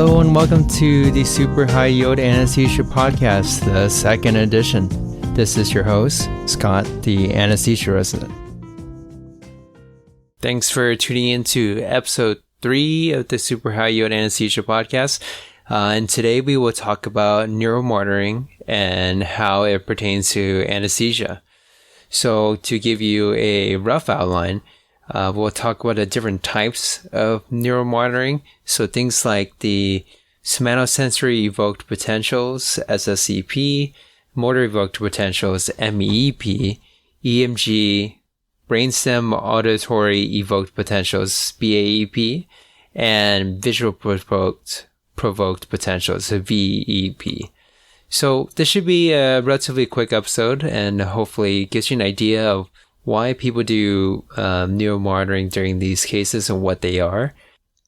Hello and welcome to the Super High Yield Anesthesia Podcast, the second edition. This is your host, Scott, the anesthesia resident. Thanks for tuning in to episode 3 of the Super High Yield Anesthesia Podcast. And today we will talk about neuromonitoring and how it pertains to anesthesia. So to give you a rough outline, we'll talk about the different types of neuromonitoring. So things like the somatosensory evoked potentials, SSEP, motor evoked potentials, MEEP, EMG, Brainstem auditory evoked potentials, BAEP, and visual provoked potentials, VEP. So this should be a relatively quick episode and hopefully gives you an idea of why people do neuromonitoring during these cases and what they are,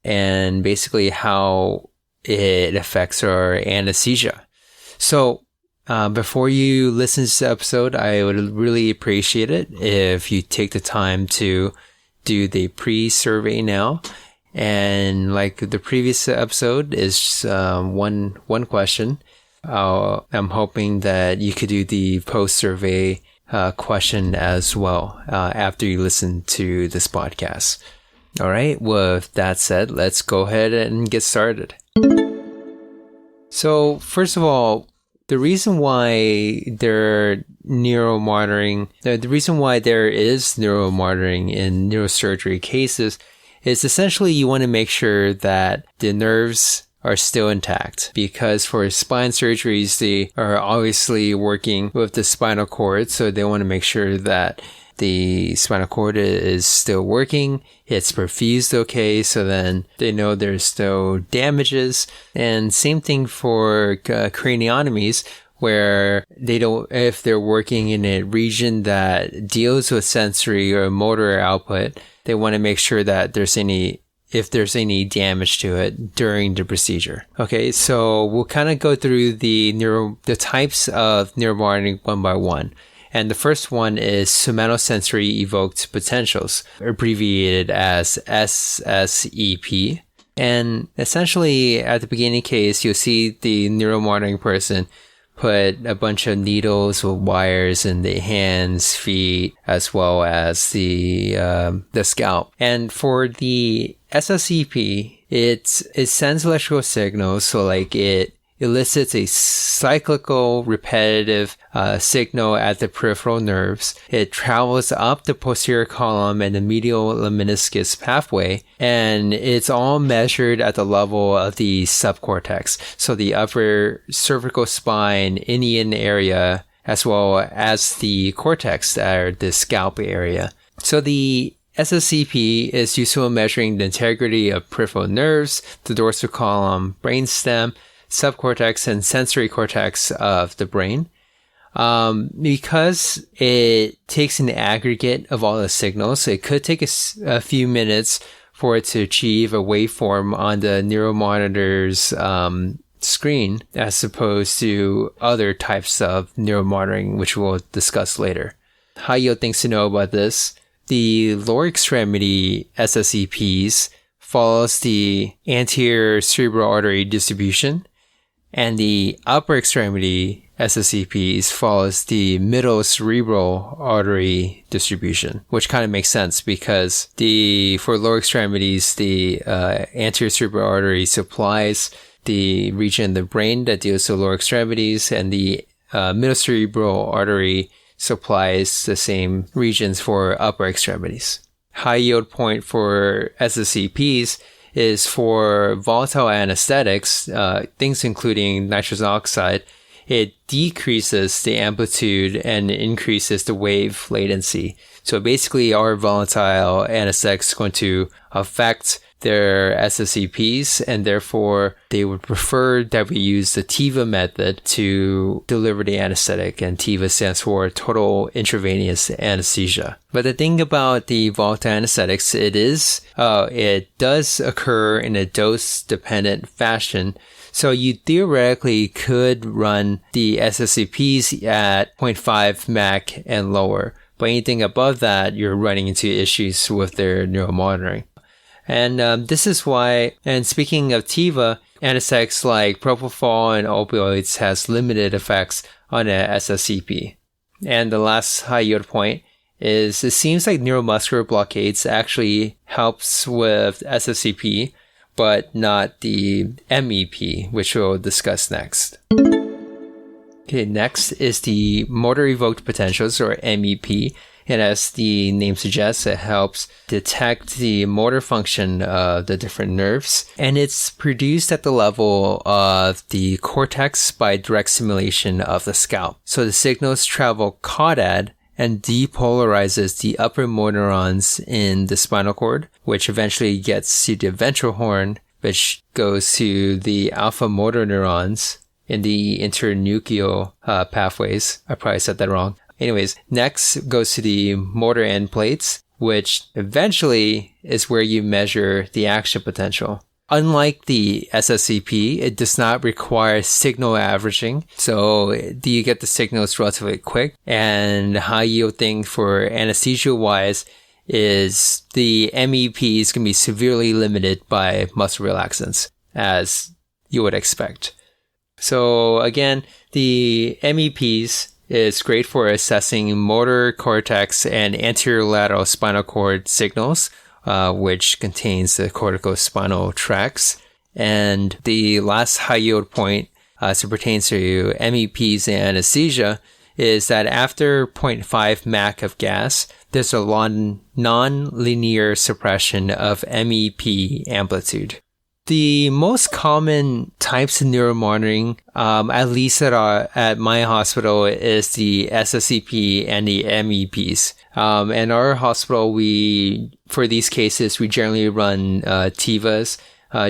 and basically how it affects our anesthesia. So before you listen to this episode, I would really appreciate it if you take the time to do the pre-survey now. And like the previous episode is one question. I'm hoping that you could do the post-survey question as well after you listen to this podcast. All right, with that said, let's go ahead and get started. So first of all, the reason why there is neuromonitoring in neurosurgery cases is essentially you want to make sure that the nerves are still intact, because for spine surgeries, they are obviously working with the spinal cord. So they want to make sure that the spinal cord is still working. It's perfused okay. So then they know there's no damages. And same thing for craniotomies, where if they're working in a region that deals with sensory or motor output, they want to make sure that if there's any damage to it during the procedure. Okay, so we'll kind of go through the types of neuromonitoring one by one. And the first one is somatosensory evoked potentials, abbreviated as SSEP. And essentially, at the beginning case, you'll see the neuromonitoring person put a bunch of needles with wires in the hands, feet, as well as the scalp. And for the SSEP, it sends electrical signals, so like it elicits a cyclical, repetitive signal at the peripheral nerves. It travels up the posterior column and the medial lemniscus pathway, and it's all measured at the level of the subcortex, so the upper cervical spine, inion area, as well as the cortex, or the scalp area. So the SSEP is useful in measuring the integrity of peripheral nerves, the dorsal column, brainstem, subcortex, and sensory cortex of the brain. Because it takes an aggregate of all the signals, it could take a few minutes for it to achieve a waveform on the neuromonitor's screen, as opposed to other types of neuromonitoring, which we'll discuss later. High yield things to know about this. The lower extremity SSEPs follows the anterior cerebral artery distribution, and the upper extremity SSEPs follows the middle cerebral artery distribution, which kind of makes sense because for lower extremities, the anterior cerebral artery supplies the region of the brain that deals with lower extremities, and the middle cerebral artery supplies the same regions for upper extremities. High yield point for SSEPs is for volatile anesthetics, things including nitrous oxide. It decreases the amplitude and increases the wave latency. So basically, our volatile anesthetics is going to affect their SSEPs, and therefore they would prefer that we use the TIVA method to deliver the anesthetic, and TIVA stands for total intravenous anesthesia. But the thing about the volatile anesthetics, it does occur in a dose-dependent fashion. So you theoretically could run the SSEPs at 0.5 Mach and lower, but anything above that, you're running into issues with their neuromonitoring. And this is why, and speaking of TIVA, anesthetics like propofol and opioids has limited effects on a SSEP. And the last high yield point is it seems like neuromuscular blockades actually helps with SSEP, but not the MEP, which we'll discuss next. Okay, next is the motor evoked potentials, or MEP. And as the name suggests, it helps detect the motor function of the different nerves. And it's produced at the level of the cortex by direct stimulation of the scalp. So the signals travel caudad and depolarizes the upper motor neurons in the spinal cord, which eventually gets to the ventral horn, which goes to the alpha motor neurons in the internucleal pathways. I probably said that wrong. Anyways, next goes to the motor end plates, which eventually is where you measure the action potential. Unlike the SSEP, it does not require signal averaging, so you get the signals relatively quick. And the high yield thing for anesthesia-wise is the MEPs can be severely limited by muscle relaxants, as you would expect. So again, the MEPs is great for assessing motor cortex and anterolateral spinal cord signals, which contains the corticospinal tracts. And the last high yield point as it pertains to MEPs and anesthesia is that after 0.5 Mach of gas, there's a non-linear suppression of MEP amplitude. The most common types of neuromonitoring, at least at my hospital, is the SSEP and the MEPs. In our hospital, for these cases, we generally run TIVAs,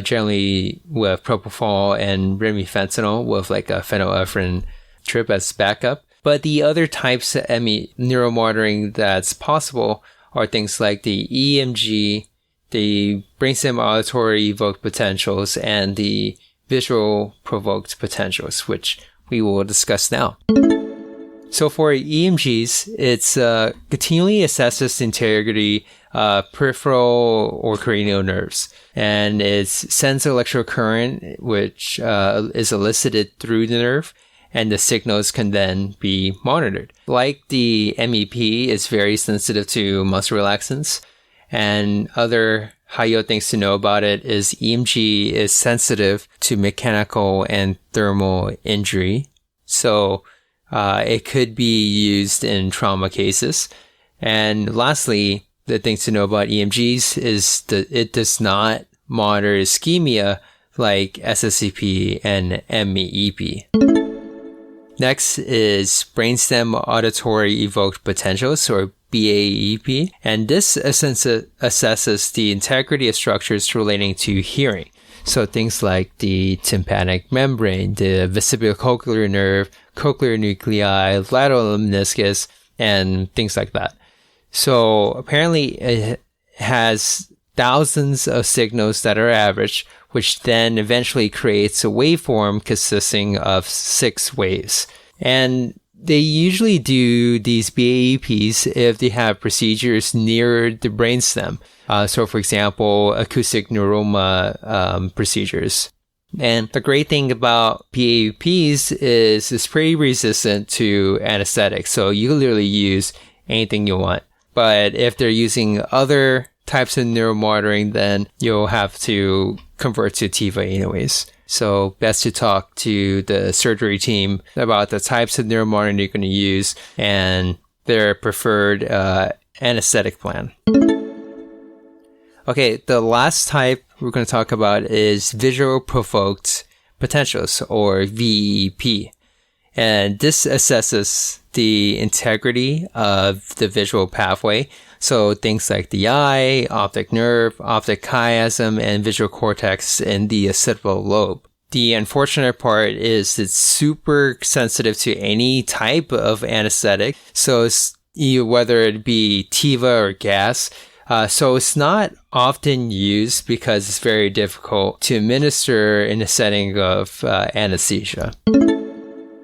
generally with propofol and remifentanil with like a phenylephrine trip as backup. But the other types of neuromonitoring that's possible are things like the EMG, the Brainstem auditory evoked potentials, and the visual provoked potentials, which we will discuss now. So for EMGs, it's continually assesses the integrity of peripheral or cranial nerves, and it sends electrical current, which is elicited through the nerve, and the signals can then be monitored. Like the MEP is very sensitive to muscle relaxants, and other high-yield things to know about it is EMG is sensitive to mechanical and thermal injury. So it could be used in trauma cases. And lastly, the things to know about EMGs is that it does not monitor ischemia like SSEP and MEP. Next is Brainstem Auditory Evoked Potentials, or BAEP, and this assesses the integrity of structures relating to hearing. So things like the tympanic membrane, the vestibulocochlear nerve, cochlear nuclei, lateral meniscus, and things like that. So apparently it has thousands of signals that are average, which then eventually creates a waveform consisting of 6 waves. And they usually do these BAEPs if they have procedures near the brainstem. So for example, acoustic neuroma procedures. And the great thing about BAEPs is it's pretty resistant to anesthetics. So you can literally use anything you want. But if they're using other types of neuromonitoring, then you'll have to convert to TIVA anyways. So best to talk to the surgery team about the types of neuromonitoring you're going to use and their preferred anesthetic plan. Okay, the last type we're going to talk about is visual provoked potentials, or VEP. And this assesses the integrity of the visual pathway. So things like the eye, optic nerve, optic chiasm, and visual cortex in the occipital lobe. The unfortunate part is it's super sensitive to any type of anesthetic. So it's, whether it be TIVA or gas. So it's not often used because it's very difficult to administer in the setting of anesthesia.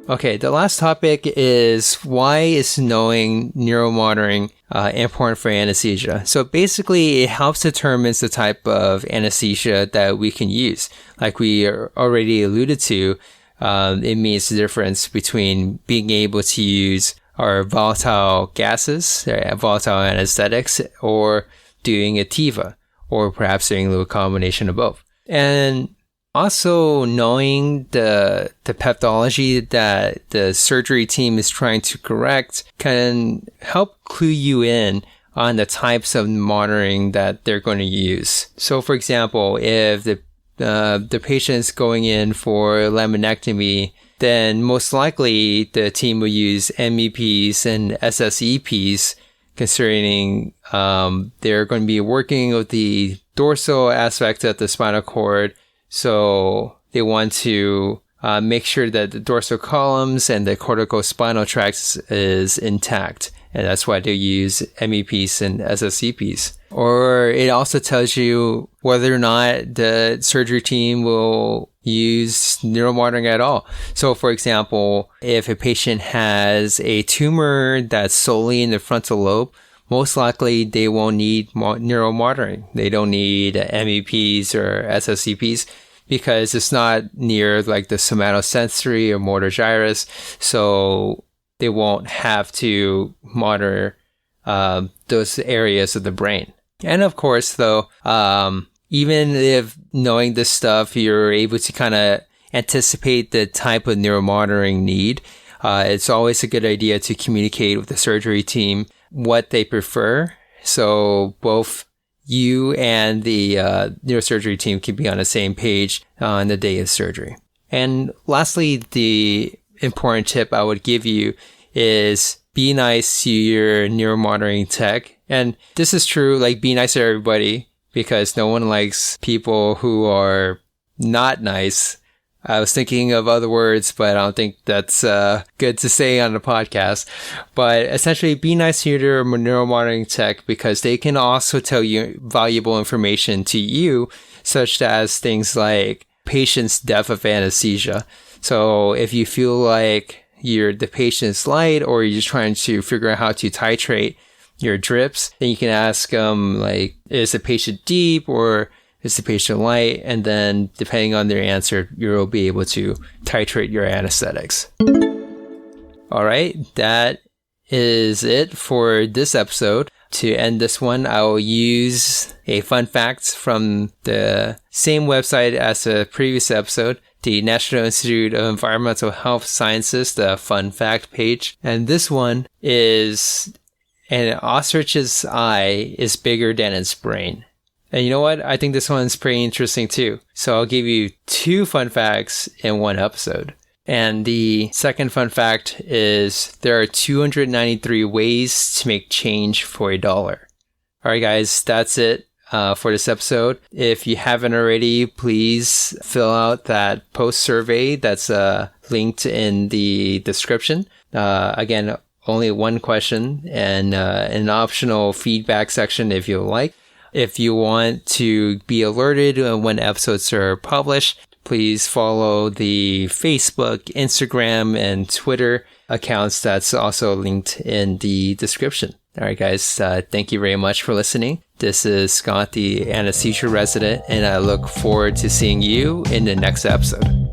Okay, the last topic is why is knowing neuromonitoring important for anesthesia. So basically, it helps determine the type of anesthesia that we can use. Like we already alluded to, it means the difference between being able to use our volatile gases, volatile anesthetics, or doing a TIVA, or perhaps doing a little combination of both. And also knowing the pathology that the surgery team is trying to correct can help clue you in on the types of monitoring that they're going to use. So for example, if the patient's going in for laminectomy, then most likely the team will use MEPs and SSEPs, considering they're going to be working with the dorsal aspect of the spinal cord. So they want to make sure that the dorsal columns and the corticospinal tract is intact. And that's why they use MEPs and SSEPs. Or it also tells you whether or not the surgery team will use neuromonitoring at all. So for example, if a patient has a tumor that's solely in the frontal lobe, most likely they won't need neuromonitoring. They don't need MEPs or SSEPs because it's not near like the somatosensory or motor gyrus. So they won't have to monitor those areas of the brain. And of course, though, even if knowing this stuff, you're able to kind of anticipate the type of neuromonitoring need, it's always a good idea to communicate with the surgery team what they prefer. So both you and the neurosurgery team can be on the same page on the day of surgery. And lastly, the important tip I would give you is be nice to your neuromonitoring tech. And this is true, like be nice to everybody, because no one likes people who are not nice. I was thinking of other words, but I don't think that's good to say on the podcast. But essentially, be nice to your neuromonitoring tech, because they can also tell you valuable information to you, such as things like patient's depth of anesthesia. So if you feel like the patient's light, or you're just trying to figure out how to titrate your drips, then you can ask them, like, is the patient deep or is the patient light? And then depending on their answer, you'll be able to titrate your anesthetics. All right, that is it for this episode. To end this one, I will use a fun fact from the same website as the previous episode, the National Institute of Environmental Health Sciences, the fun fact page. And this one is, an ostrich's eye is bigger than its brain. And you know what? I think this one's pretty interesting too. So I'll give you 2 fun facts in one episode. And the second fun fact is there are 293 ways to make change for $1. All right, guys, that's it for this episode. If you haven't already, please fill out that post survey that's linked in the description. Again, only one question and an optional feedback section if you like. If you want to be alerted when episodes are published, please follow the Facebook, Instagram, and Twitter accounts that's also linked in the description. All right, guys, thank you very much for listening. This is Scott, the anesthesia resident, and I look forward to seeing you in the next episode.